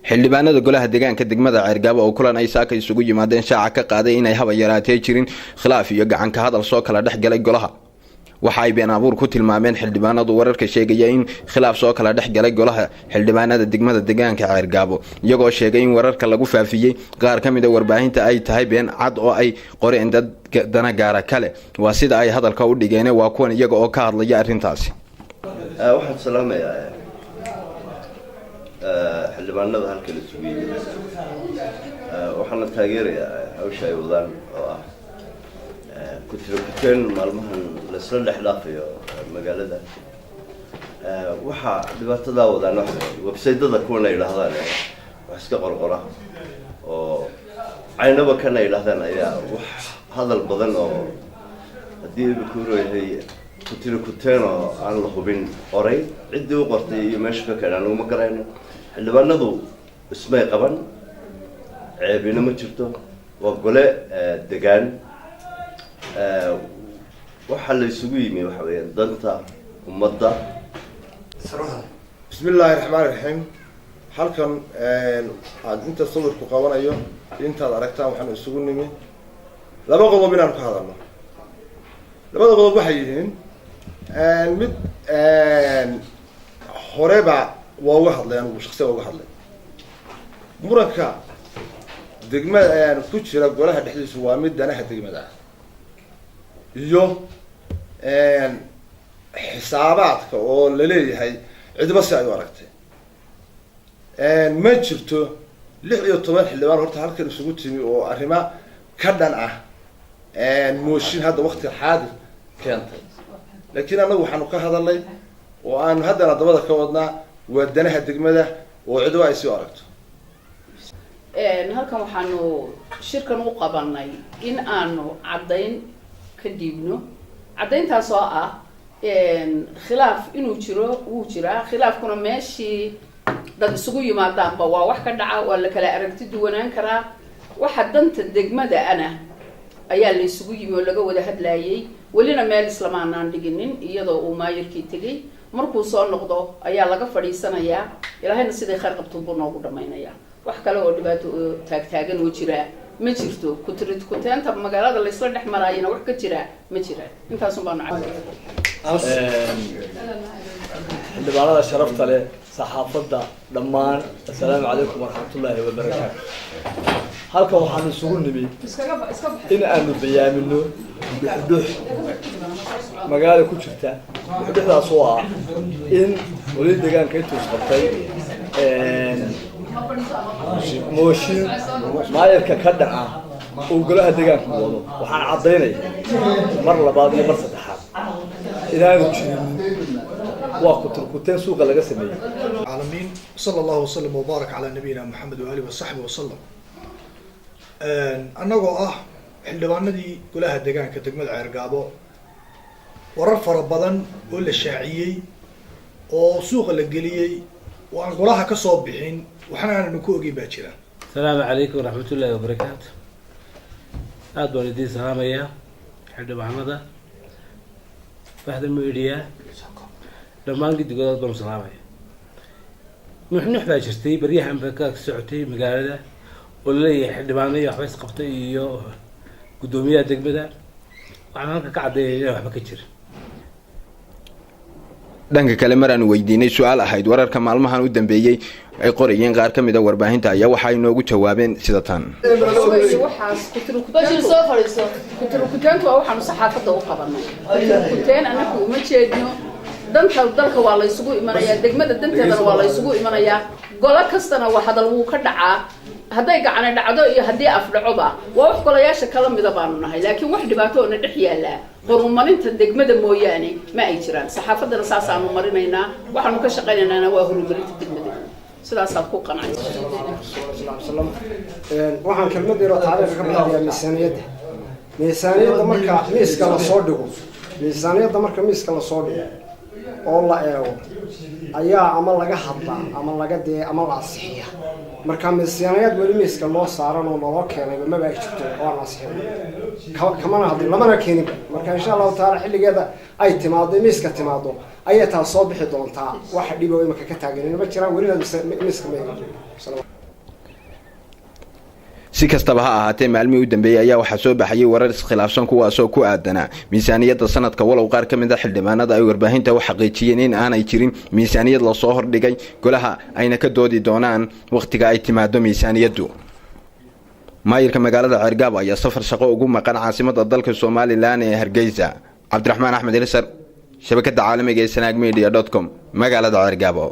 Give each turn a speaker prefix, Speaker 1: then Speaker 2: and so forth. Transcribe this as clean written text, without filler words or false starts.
Speaker 1: xildhibaanada golaha deegaanka degmada Ceergaabo oo kulan ay saaka isugu yimaadeen shaaca ka qaaday inay haba yaraatay jirin khilaaf iyo gacan ka hadal soo kala dhaxgalay golaha waxa ay been abuur ku tilmaameen xildhibaanadu wararka sheegaya in khilaaf soo kala dhaxgalay golaha xildhibaanada degmada deegaanka Ceergaabo iyagoo sheegay in wararka lagu faafiyay qaar kamid ah warbaahinta ay tahay been cad oo ay qoreen dad dana gaara kale waa sida ay hadalka u dhigeen waa kuwan iyaga oo ka hadlaya arintaasi
Speaker 2: waxaan salaamayaa xildhibaanada halka la isugu yimid waxaan taageerayaa hawsha ay wadaan oo ah kutirkuteen maalmahan la isla dhexdhaafayo magaalada waxa dhibaatada wadaan website-dada kuwan ay yiraahdaan wax iska qorqora oo aynaba kan ay yiraahdaan ayaa wax hadal badan oo hadii uu ku leeyahay kutirkuteen oo aan la hubin oray cid uu qortay iyo meesha ka keenan uma garayno xildhibaanadu ismay qaban ceebina ma jirto waa gole deegaan waxa la isugu yimid waxa weeyaan danta ummadda
Speaker 3: bismillaahir rahmaanir rahiim halkan aad inta sawirku qabanayo intaad aragtaan waxaan isugu nimid laba qodob inaan ka hadalno labada qodob waxay yihiin mid horeba waa uga hadlay anigu shakhsiyan uga hadlay muranka degmada ku jira golaha dhexdiisa waa mid danaha degmada iyo xisaabaadka oo la leeyahay cidba si ay u aragtay ma jirto 16 xildhibaan horta halkan isugu timi oo arrimo ka dhan ah mooshin hadda waqti xaadir keentay laakiin anagu waxaanu ka hadalnay oo aan haddana dabada ka wadnaa waa danaha degmada oo cidba ay si u aragto
Speaker 4: halkan waxaanu shirkan u qabanay in aanu cadayn ka dhiibno cadayntaas oo ah khilaaf inuu jiro wuu jiraa khilaafkuna meeshii dad isugu yimaadaanba waa wax ka dhaca waa la kala aragti duwanaan karaa waxa danta degmada ana ayaa la isugu yimi oo laga wada hadlayay welina meel islamaanaan dhiginin iyadoo uu maayirkii tegay markuu soo noqdo ayaa laga fadhiisanayaa ilaahayna sidii khayr qabto buu noogu dhamaynayaa wax kale oo dhibaato taagtaagan oo jira ma jirto kuteenta magaalada la isla dhex maraayna wax ka jira ma jiraan intaas un baan
Speaker 5: xildhibaanada sharafta leh saxaafadda dhammaan assalaamu calaykum waraxmatullaahi wabarakaatu halkan waxaan isugu nimid in aanu bayaamino dhuxdhux magaalo ku jirta dhuxdhuxdaas oo ah in wali deegaanka intuu isqabtay mooshin maayirka ka dhaca uu golaha deegaanka wado waxaan caddaynaya mar labaad iyo mar saddexaad inaanu jirin waa kutirkuteen suuqa laga sameeyay
Speaker 6: العالمين صلى الله وسلم وبارك على نبينا محمد وآله وصحبه وسلم annagoo ah xildhibaanadii golaha deegaanka degmada Ceergaabo warar fara badan oo la shaaciyay oo suuqa la geliyay oo aan golaha ka soo bixin waxana aan ku ogeyn baa jira
Speaker 7: السلام عليكم ورحمة الله وبركاته aad baan idin salaamayaa xildhibaanada fahda media dhammaan gidigooda baan salaamaya nuux baa jirtay baryahan baa ka socotay magaalada oo leeyahay xildhibaanada waxba is qabtay iyo gudoomiyaha degmada waxaan halka ka cadeeyay waxba ka jira
Speaker 1: dhanka kale maraan weydiinay su'aal ahayd wararka maalmahan u dambeeyay ay qorayeen qaar kamid ah warbaahinta ayaa waxa ay noogu jawaabeen sida tan
Speaker 4: waxaas kutirkuteenta waa waxaanu saxaafadda u qabanay kutirkuteen anagu uma jeedno danta dalka waa la isugu imanayaa degmada danteedana waa la isugu imanayaa golo kastana waa hadal wuu ka dhacaa hadday gacana dhacdo iyo haddii af dhacoba waa wax golayaasha kala mida baanu nahay laakiin wax dhibaato oo na dhex yaala horumarinta degmada mooyaane ma ay jiraan saxaafaddana saasaanu marinaynaa waxaanu ka shaqaynaynaa waa horumarinta degmada sidaasaad ku qanacay
Speaker 8: waxaan kelmad yar oo taariikh ka bixiyaa miisaaniyadda marka miiska la soo dhigo oo la eego ayaa ama laga hadlaa ama laga ama la asixiya marka miisaaniyad wali miiska loo saaran oo loo keenay ma baa jirto oo la asixiyo kamana hadlay lamana keenin marka insha Allah taala xilligeeda ay timaado miiska timaado ayay taa soo bixi doontaa wax dhib oo imika ka taagan ma jiraan wali miiska ma
Speaker 1: si kastaba ha ahaatee maalmihii u dambeeyay ayaa waxaa soo baxayay warar iskhilaafsan kuwaasoo ku aadanaa miisaaniyadda sanadka walow qaar ka mid ah xildhibaanada ay warbaahinta u xaqiijiyeen in aanay jirin miisaaniyad lasoo hordhigay golaha ayna ka doodi doonaan wakhtiga ay timaado miisaaniyaddu. maayirka magaalada Ceergaabo ayaa safar shaqo ugu maqan caasimadda dalka Soomaaliland ee Hargeysa. Cabdiraxmaan Axmed Ilisar, shabakada caalamiga ee sanagmedia.com, magaalada Ceergaabo.